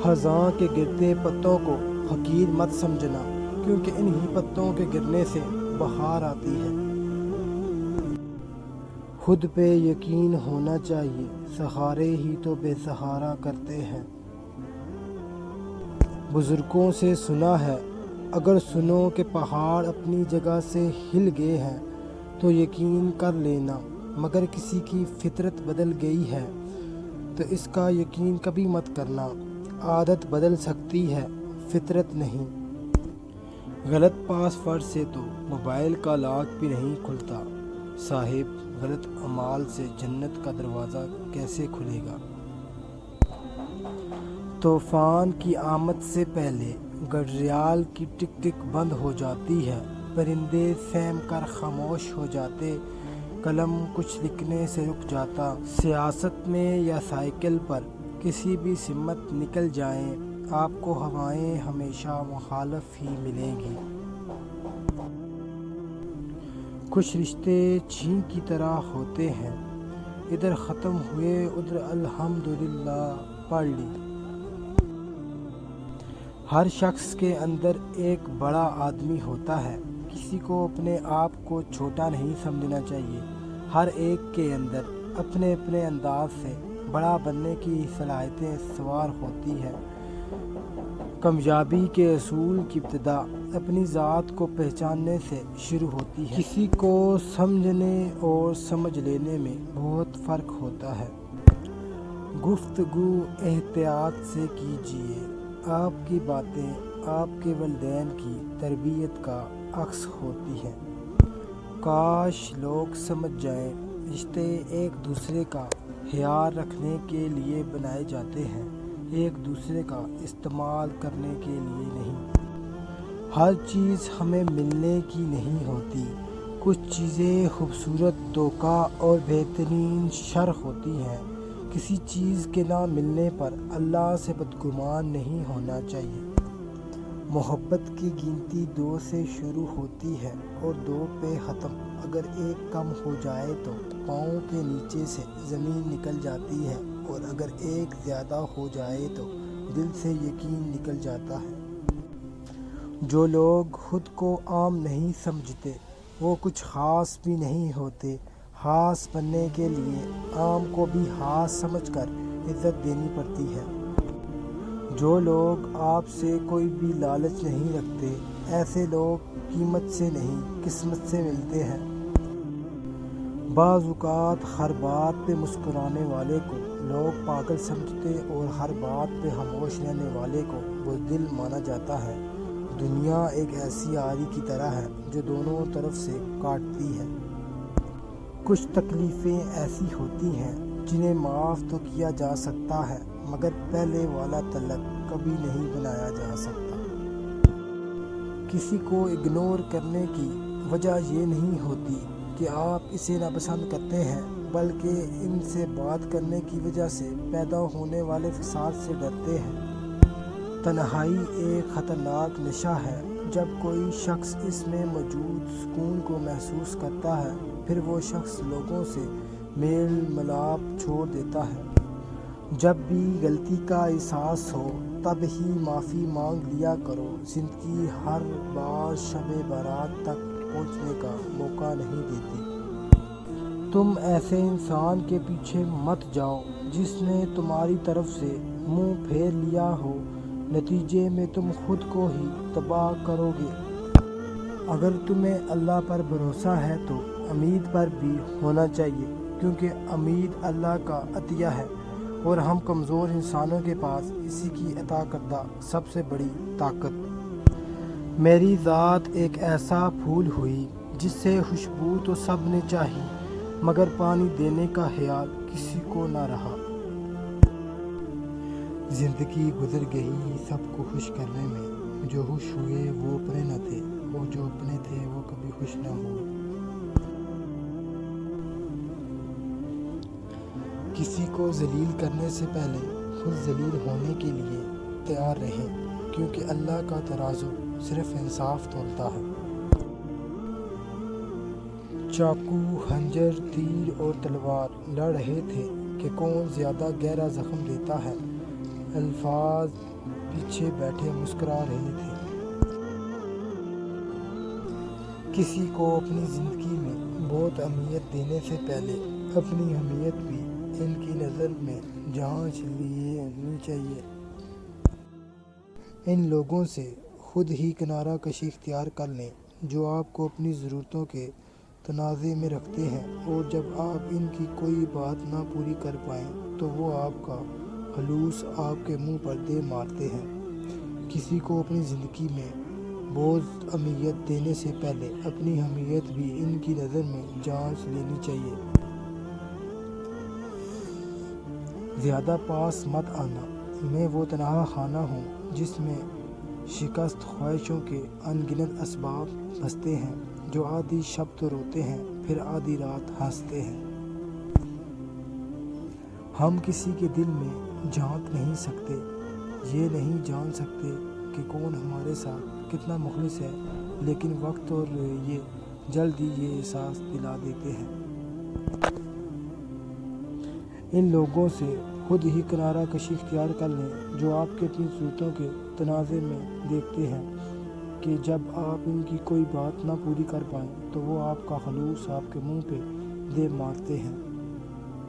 خزاں کے گرتے پتوں کو حقیر مت سمجھنا، کیونکہ انہی پتوں کے گرنے سے بہار آتی ہے۔ خود پہ یقین ہونا چاہیے، سہارے ہی تو بے سہارا کرتے ہیں۔ بزرگوں سے سنا ہے، اگر سنو کہ پہاڑ اپنی جگہ سے ہل گئے ہیں تو یقین کر لینا، مگر کسی کی فطرت بدل گئی ہے تو اس کا یقین کبھی مت کرنا۔ عادت بدل سکتی ہے، فطرت نہیں۔ غلط پاس ورڈ سے تو موبائل کا لاک بھی نہیں کھلتا صاحب، غلط اعمال سے جنت کا دروازہ کیسے کھلے گا؟ طوفان کی آمد سے پہلے گھڑیال کی ٹک ٹک بند ہو جاتی ہے، پرندے سیم کر خاموش ہو جاتے، قلم کچھ لکھنے سے رک جاتا۔ سیاست میں یا سائیکل پر کسی بھی سمت نکل جائیں، آپ کو ہوائیں ہمیشہ مخالف ہی ملیں گی۔ کچھ رشتے چھین کی طرح ہوتے ہیں، ادھر ختم ہوئے ادھر الحمدللہ پڑھ لی۔ ہر شخص کے اندر ایک بڑا آدمی ہوتا ہے، کسی کو اپنے آپ کو چھوٹا نہیں سمجھنا چاہیے۔ ہر ایک کے اندر اپنے اپنے انداز سے بڑا بننے کی صلاحیتیں سوار ہوتی ہیں۔ کامیابی کے اصول کی ابتدا اپنی ذات کو پہچاننے سے شروع ہوتی ہے۔ کسی کو سمجھنے اور سمجھ لینے میں بہت فرق ہوتا ہے۔ گفتگو احتیاط سے کیجیے، آپ کی باتیں آپ کے والدین کی تربیت کا عکس ہوتی ہیں۔ کاش لوگ سمجھ جائیں، رشتے ایک دوسرے کا خیال رکھنے کے لیے بنائے جاتے ہیں، ایک دوسرے کا استعمال کرنے کے لیے نہیں۔ ہر چیز ہمیں ملنے کی نہیں ہوتی، کچھ چیزیں خوبصورت دھوکہ اور بہترین شر ہوتی ہیں۔ کسی چیز کے نہ ملنے پر اللہ سے بدگمان نہیں ہونا چاہیے۔ محبت کی گنتی 2 سے شروع ہوتی ہے اور 2 پہ ختم۔ اگر ایک کم ہو جائے تو پاؤں کے نیچے سے زمین نکل جاتی ہے، اور اگر ایک زیادہ ہو جائے تو دل سے یقین نکل جاتا ہے۔ جو لوگ خود کو عام نہیں سمجھتے وہ کچھ خاص بھی نہیں ہوتے۔ خاص بننے کے لیے عام کو بھی خاص سمجھ کر عزت دینی پڑتی ہے۔ جو لوگ آپ سے کوئی بھی لالچ نہیں رکھتے، ایسے لوگ قیمت سے نہیں قسمت سے ملتے ہیں۔ بعض اوقات ہر بات پہ مسکرانے والے کو لوگ پاگل سمجھتے اور ہر بات پہ خاموش رہنے والے کو بزدل مانا جاتا ہے۔ دنیا ایک ایسی آری کی طرح ہے جو دونوں طرف سے کاٹتی ہے۔ کچھ تکلیفیں ایسی ہوتی ہیں جنہیں معاف تو کیا جا سکتا ہے، مگر پہلے والا تعلق کبھی نہیں بنایا جا سکتا۔ کسی کو اگنور کرنے کی وجہ یہ نہیں ہوتی کہ آپ اسے ناپسند کرتے ہیں، بلکہ ان سے بات کرنے کی وجہ سے پیدا ہونے والے فساد سے ڈرتے ہیں۔ تنہائی ایک خطرناک نشہ ہے، جب کوئی شخص اس میں موجود سکون کو محسوس کرتا ہے، پھر وہ شخص لوگوں سے میل ملاپ چھوڑ دیتا ہے۔ جب بھی غلطی کا احساس ہو تب ہی معافی مانگ لیا کرو، زندگی ہر بار شب برات تک پہنچنے کا موقع نہیں دیتی۔ تم ایسے انسان کے پیچھے مت جاؤ جس نے تمہاری طرف سے منہ پھیر لیا ہو، نتیجے میں تم خود کو ہی تباہ کرو گے۔ اگر تمہیں اللہ پر بھروسہ ہے تو امید پر بھی ہونا چاہیے، کیونکہ امید اللہ کا عطیہ ہے اور ہم کمزور انسانوں کے پاس اسی کی عطا کردہ سب سے بڑی طاقت۔ میری ذات ایک ایسا پھول ہوئی جس سے خوشبو تو سب نے چاہی، مگر پانی دینے کا خیال کسی کو نہ رہا۔ زندگی گزر گئی سب کو خوش کرنے میں، جو خوش ہوئے وہ اپنے نہ تھے، وہ جو اپنے تھے وہ کبھی خوش نہ ہوئے۔ کسی کو ذلیل کرنے سے پہلے خود ذلیل ہونے کے لیے تیار رہیں، کیونکہ اللہ کا ترازو صرف انصاف تولتا ہے۔ چاقو، خنجر، تیر اور تلوار لڑ رہے تھے کہ کون زیادہ گہرا زخم دیتا ہے۔ الفاظ پیچھے بیٹھے مسکرا رہے تھے۔ کسی کو اپنی زندگی میں بہت اہمیت دینے سے پہلے اپنی اہمیت بھی ان کی نظر میں جانچ لینی چاہیے۔ ان لوگوں سے خود ہی کنارہ کشی اختیار کر لیں جو آپ کو اپنی ضرورتوں کے تنازع میں رکھتے ہیں، اور جب آپ ان کی کوئی بات نہ پوری کر پائیں تو وہ آپ کا خلوص آپ کے منہ پر دے مارتے ہیں۔ کسی کو اپنی زندگی میں بہت اہمیت دینے سے پہلے اپنی اہمیت بھی ان کی نظر میں جانچ لینی چاہیے۔ زیادہ پاس مت آنا۔ میں وہ تنہا خانہ ہوں جس میں شکست خواہشوں کے ان گنت اسباب بستے ہیں، جو آدھی شب تو روتے ہیں پھر آدھی رات ہنستے ہیں۔ ہم کسی کے دل میں جھانک نہیں سکتے، یہ نہیں جان سکتے کہ کون ہمارے ساتھ کتنا مخلص ہے، لیکن وقت اور یہ جلد ہی یہ احساس دلا دیتے ہیں۔ ان لوگوں سے خود ہی کنارہ کشی اختیار کر لیں جو آپ کے اپنی ضرورتوں کے تنازع میں دیکھتے ہیں کہ جب آپ ان کی کوئی بات نہ پوری کر پائیں تو وہ آپ کا خلوص آپ کے منہ پہ دے مارتے ہیں۔